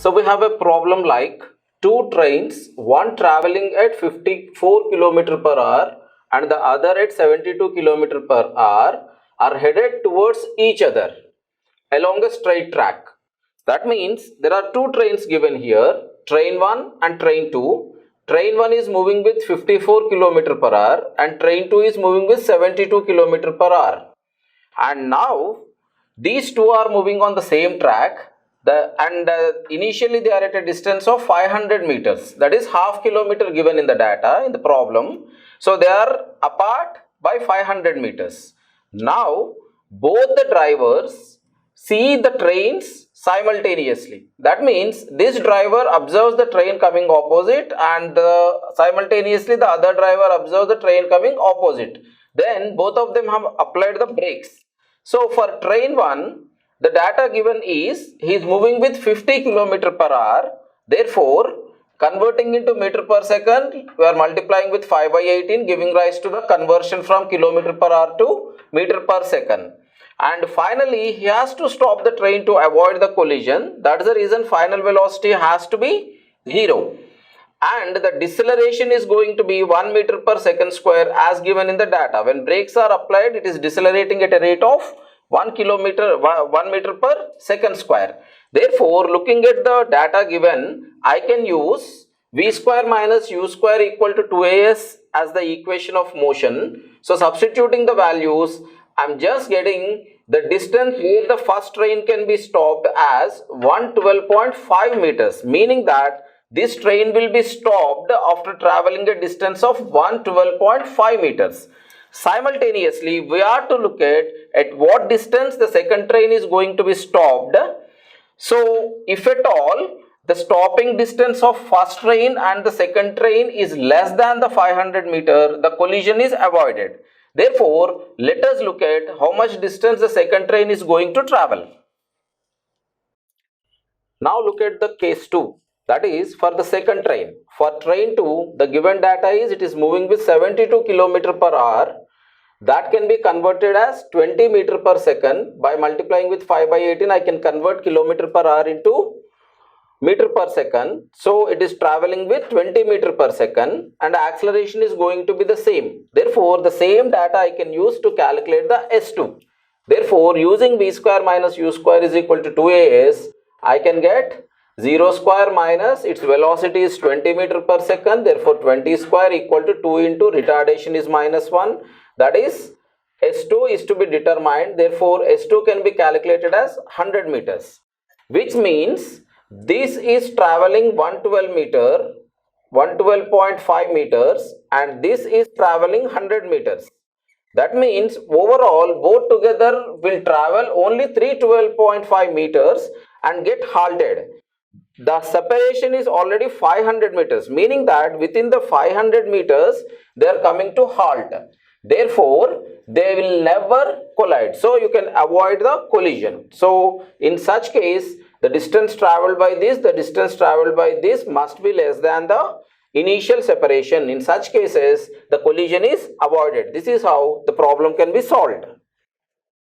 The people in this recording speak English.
So we have a problem like two trains, one traveling at 54 km per hour and the other at 72 km per hour are headed towards each other along a straight track. That means there are two trains given here, train 1 and train 2. Train 1 is moving with 54 km per hour and train 2 is moving with 72 km per hour. And now these two are moving on the same track initially they are at a distance of 500 meters, that is half kilometer given in the data in the problem. So they are apart by 500 meters. Now both the drivers see the trains simultaneously. That means this driver observes the train coming opposite and simultaneously the other driver observes the train coming opposite. Then both of them have applied the brakes. So for train 1, the data given is he is moving with 50 km per hour. Therefore, converting into meter per second, we are multiplying with 5 by 18, giving rise to the conversion from kilometer per hour to meter per second. And finally, he has to stop the train to avoid the collision. That is the reason final velocity has to be 0. And the deceleration is going to be 1 meter per second square as given in the data. When brakes are applied, it is decelerating at a rate of 1 meter per second square. Therefore, looking at the data given, I can use v square minus u square equal to 2as as the equation of motion. So, substituting the values, I am just getting the distance where the first train can be stopped as 112.5 meters, meaning that this train will be stopped after traveling a distance of 112.5 meters. Simultaneously, we are to look at what distance the second train is going to be stopped. So, if at all the stopping distance of first train and the second train is less than the 500 meter, the collision is avoided. Therefore, let us look at how much distance the second train is going to travel. Now look at the case 2. That is for the second train. For train 2, the given data is it is moving with 72 km per hour. That can be converted as 20 meter per second. By multiplying with 5 by 18, I can convert kilometer per hour into meter per second. So it is traveling with 20 meter per second and the acceleration is going to be the same. Therefore, the same data I can use to calculate the S2. Therefore, using v square minus u square is equal to 2as, I can get 0 square minus its velocity is 20 meter per second. Therefore, 20 square equal to 2 into retardation is minus 1. That is S2 is to be determined. Therefore, S2 can be calculated as 100 meters. Which means this is traveling 112.5 meters and this is traveling 100 meters. That means overall both together will travel only 312.5 meters and get halted. The separation is already 500 meters, meaning that within the 500 meters they are coming to halt. Therefore, they will never collide. So, you can avoid the collision. So, in such case, the distance traveled by this must be less than the initial separation. In such cases, the collision is avoided. This is how the problem can be solved.